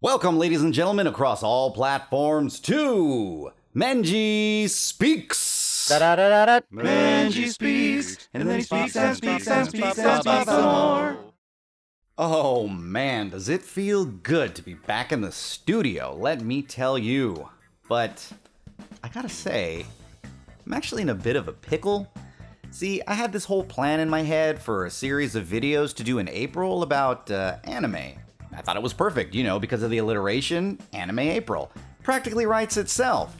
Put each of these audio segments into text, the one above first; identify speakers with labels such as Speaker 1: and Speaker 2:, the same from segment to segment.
Speaker 1: Welcome, ladies and gentlemen, across all platforms to Menji Speaks.
Speaker 2: Da-da-da-da-da.
Speaker 3: Menji speaks, and then he speaks and speaks and speaks and speaks some more.
Speaker 1: Oh man, does it feel good to be back in the studio, let me tell you. But I gotta say, I'm actually in a bit of a pickle. See, I had this whole plan in my head for a series of videos to do in April about anime. I thought it was perfect, because of the alliteration, Anime April. Practically writes itself.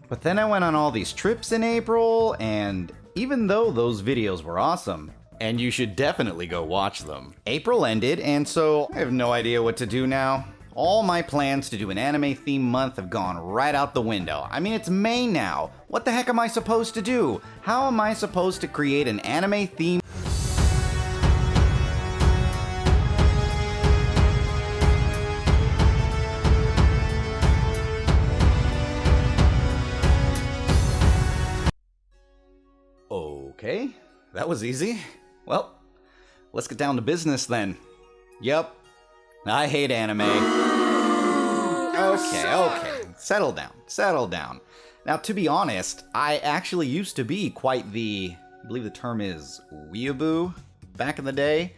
Speaker 1: But then I went on all these trips in April, and even though those videos were awesome, and you should definitely go watch them, April ended, and so I have no idea what to do now. All my plans to do an anime theme month have gone right out the window. I mean, it's May now. What the heck am I supposed to do? How am I supposed to create an anime theme? Okay, that was easy. Well, let's get down to business then. Yep, I hate anime. Okay, settle down. Now, to be honest, I actually used to be quite I believe the term is weeaboo back in the day.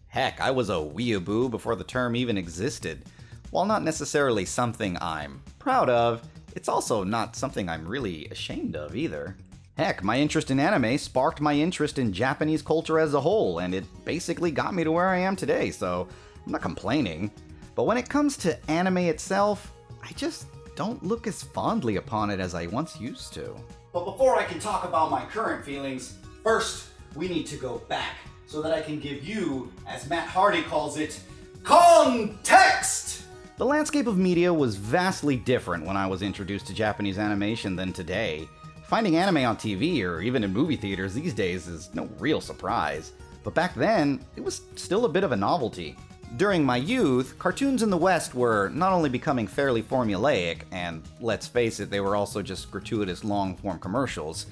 Speaker 1: Heck, I was a weeaboo before the term even existed. While not necessarily something I'm proud of, it's also not something I'm really ashamed of either. Heck, my interest in anime sparked my interest in Japanese culture as a whole, and it basically got me to where I am today, so I'm not complaining. But when it comes to anime itself, I just don't look as fondly upon it as I once used to. But before I can talk about my current feelings, first we need to go back so that I can give you, as Matt Hardy calls it, context! The landscape of media was vastly different when I was introduced to Japanese animation than today. Finding anime on TV or even in movie theaters these days is no real surprise, but back then, it was still a bit of a novelty. During my youth, cartoons in the West were not only becoming fairly formulaic, and let's face it, they were also just gratuitous long-form commercials.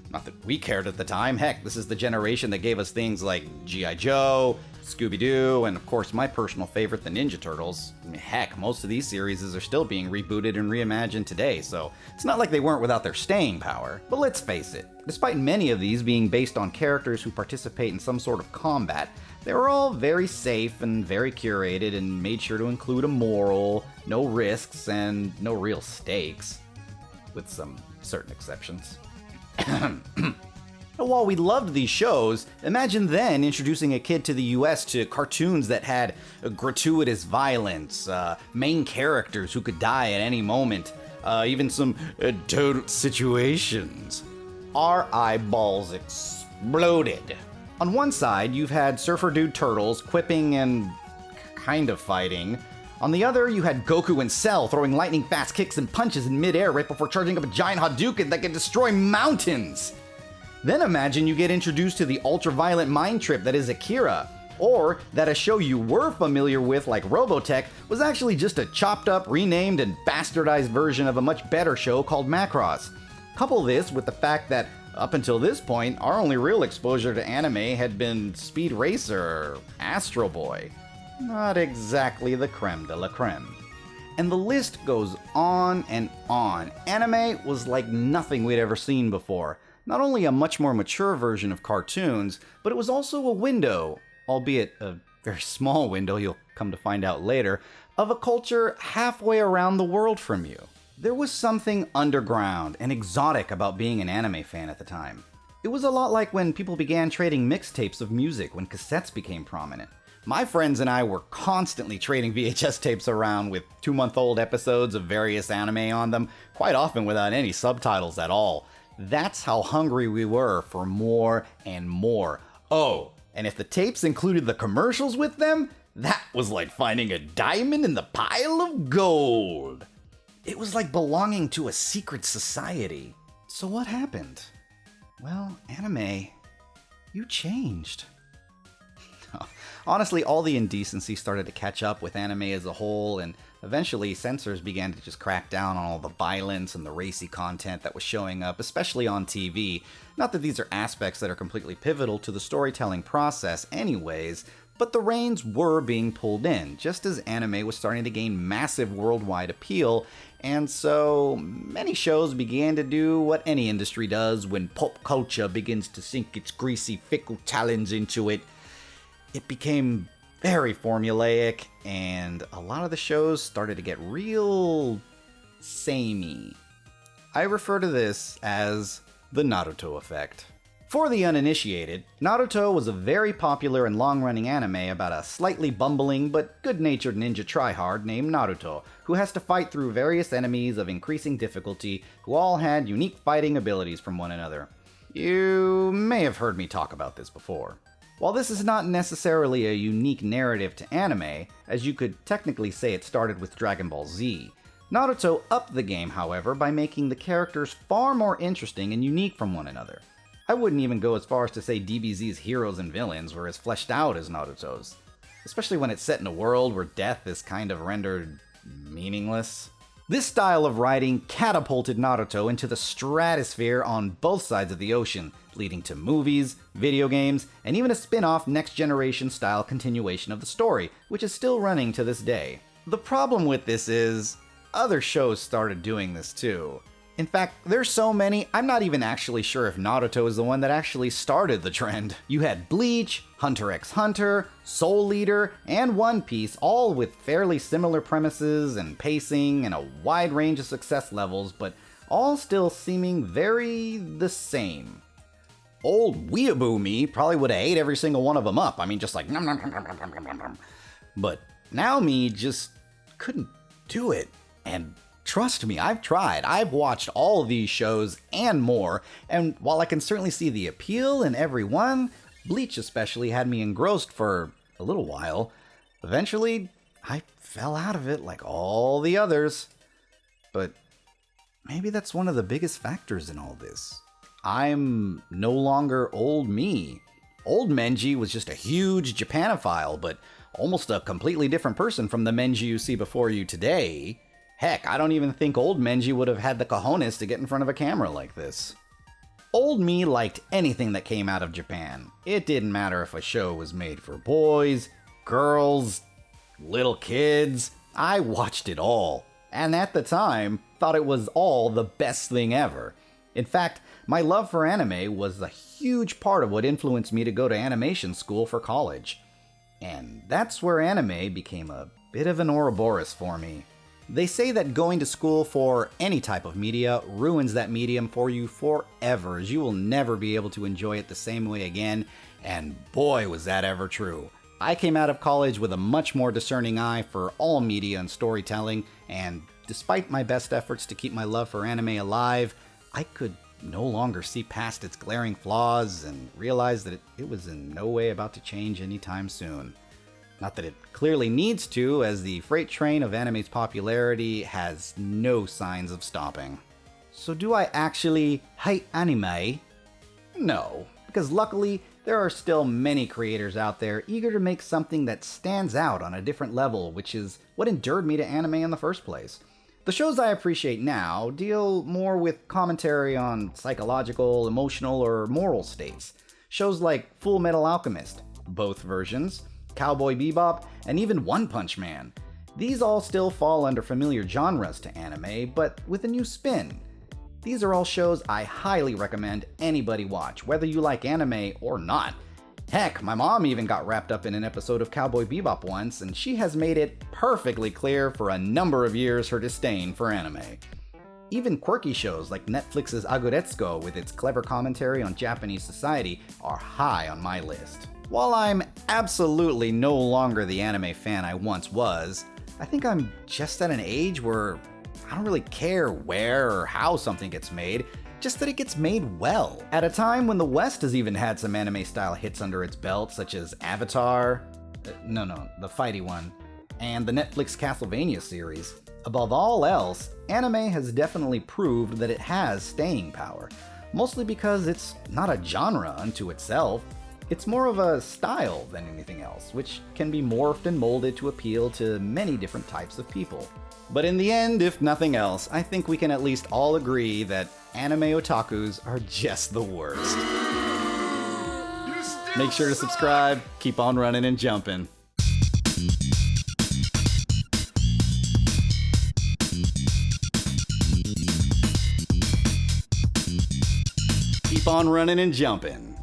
Speaker 1: Not that we cared at the time. Heck, this is the generation that gave us things like G.I. Joe, Scooby-Doo, and of course my personal favorite, the Ninja Turtles. I mean, heck, most of these series are still being rebooted and reimagined today, so it's not like they weren't without their staying power. But let's face it, despite many of these being based on characters who participate in some sort of combat, they were all very safe and very curated and made sure to include a moral, no risks, and no real stakes. With some certain exceptions. While we loved these shows, imagine then introducing a kid to the US to cartoons that had gratuitous violence, main characters who could die at any moment, even some adult situations. Our eyeballs exploded. On one side, you've had surfer dude turtles quipping and kind of fighting. On the other, you had Goku and Cell throwing lightning-fast kicks and punches in midair right before charging up a giant Hadouken that can destroy mountains. Then imagine you get introduced to the ultra-violent mind trip that is Akira, or that a show you were familiar with like Robotech was actually just a chopped-up, renamed, and bastardized version of a much better show called Macross. Couple this with the fact that up until this point, our only real exposure to anime had been Speed Racer or Astro Boy. Not exactly the creme de la creme. And the list goes on and on. Anime was like nothing we'd ever seen before. Not only a much more mature version of cartoons, but it was also a window, albeit a very small window, you'll come to find out later, of a culture halfway around the world from you. There was something underground and exotic about being an anime fan at the time. It was a lot like when people began trading mixtapes of music when cassettes became prominent. My friends and I were constantly trading VHS tapes around with 2-month-old episodes of various anime on them, quite often without any subtitles at all. That's how hungry we were for more and more. Oh, and if the tapes included the commercials with them, that was like finding a diamond in the pile of gold. It was like belonging to a secret society. So what happened? Well, anime, you changed. Honestly, all the indecency started to catch up with anime as a whole, and eventually censors began to just crack down on all the violence and the racy content that was showing up, especially on TV. Not that these are aspects that are completely pivotal to the storytelling process anyways, But the reins were being pulled in, just as anime was starting to gain massive worldwide appeal, and so many shows began to do what any industry does when pop culture begins to sink its greasy, fickle talons into it. It became very formulaic, and a lot of the shows started to get real samey. I refer to this as the Naruto effect. For the uninitiated, Naruto was a very popular and long-running anime about a slightly bumbling but good-natured ninja tryhard named Naruto, who has to fight through various enemies of increasing difficulty who all had unique fighting abilities from one another. You may have heard me talk about this before. While this is not necessarily a unique narrative to anime, as you could technically say it started with Dragon Ball Z, Naruto upped the game, however, by making the characters far more interesting and unique from one another. I wouldn't even go as far as to say DBZ's heroes and villains were as fleshed out as Naruto's, especially when it's set in a world where death is kind of rendered meaningless. This style of writing catapulted Naruto into the stratosphere on both sides of the ocean, leading to movies, video games, and even a spin-off next-generation style continuation of the story, which is still running to this day. The problem with this is, other shows started doing this too. In fact, there's so many, I'm not even actually sure if Naruto is the one that actually started the trend. You had Bleach, Hunter x Hunter, Soul Eater, and One Piece, all with fairly similar premises and pacing and a wide range of success levels, but all still seeming very the same. Old weeaboo me probably would have ate every single one of them up. I mean, just like nom nom nom nom nom nom nom nom. But now me just couldn't do it. And trust me, I've tried. I've watched all of these shows and more, and while I can certainly see the appeal in every one, Bleach especially had me engrossed for a little while. Eventually, I fell out of it like all the others. But maybe that's one of the biggest factors in all this. I'm no longer old me. Old Menji was just a huge Japanophile, but almost a completely different person from the Menji you see before you today. Heck, I don't even think old Menji would have had the cojones to get in front of a camera like this. Old me liked anything that came out of Japan. It didn't matter if a show was made for boys, girls, little kids. I watched it all, and at the time, thought it was all the best thing ever. In fact, my love for anime was a huge part of what influenced me to go to animation school for college. And that's where anime became a bit of an Ouroboros for me. They say that going to school for any type of media ruins that medium for you forever, as you will never be able to enjoy it the same way again, and boy was that ever true. I came out of college with a much more discerning eye for all media and storytelling, and despite my best efforts to keep my love for anime alive, I could no longer see past its glaring flaws and realized that it was in no way about to change anytime soon. Not that it clearly needs to, as the freight train of anime's popularity has no signs of stopping. So do I actually hate anime? No, because luckily there are still many creators out there eager to make something that stands out on a different level, which is what endeared me to anime in the first place. The shows I appreciate now deal more with commentary on psychological, emotional, or moral states. Shows like Full Metal Alchemist, both versions, Cowboy Bebop, and even One Punch Man. These all still fall under familiar genres to anime, but with a new spin. These are all shows I highly recommend anybody watch, whether you like anime or not. Heck, my mom even got wrapped up in an episode of Cowboy Bebop once, and she has made it perfectly clear for a number of years her disdain for anime. Even quirky shows like Netflix's Aguretsuko with its clever commentary on Japanese society are high on my list. While I'm absolutely no longer the anime fan I once was, I think I'm just at an age where I don't really care where or how something gets made, just that it gets made well. At a time when the West has even had some anime-style hits under its belt, such as Avatar, the fighty one, and the Netflix Castlevania series. Above all else, anime has definitely proved that it has staying power, mostly because it's not a genre unto itself. It's more of a style than anything else, which can be morphed and molded to appeal to many different types of people. But in the end, if nothing else, I think we can at least all agree that anime otakus are just the worst.
Speaker 3: You
Speaker 1: Make sure to subscribe. Keep on running and jumping. Keep on running and jumping.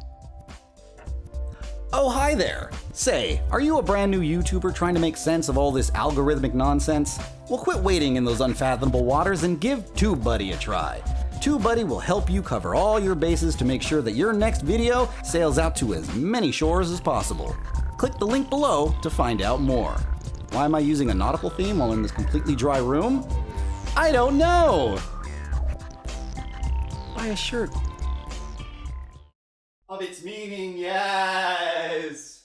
Speaker 1: Oh, hi there. Say, are you a brand new YouTuber trying to make sense of all this algorithmic nonsense? Well, quit wading in those unfathomable waters and give TubeBuddy a try. TubeBuddy will help you cover all your bases to make sure that your next video sails out to as many shores as possible. Click the link below to find out more. Why am I using a nautical theme while in this completely dry room? I don't know! Buy a shirt. Of its meaning, yes!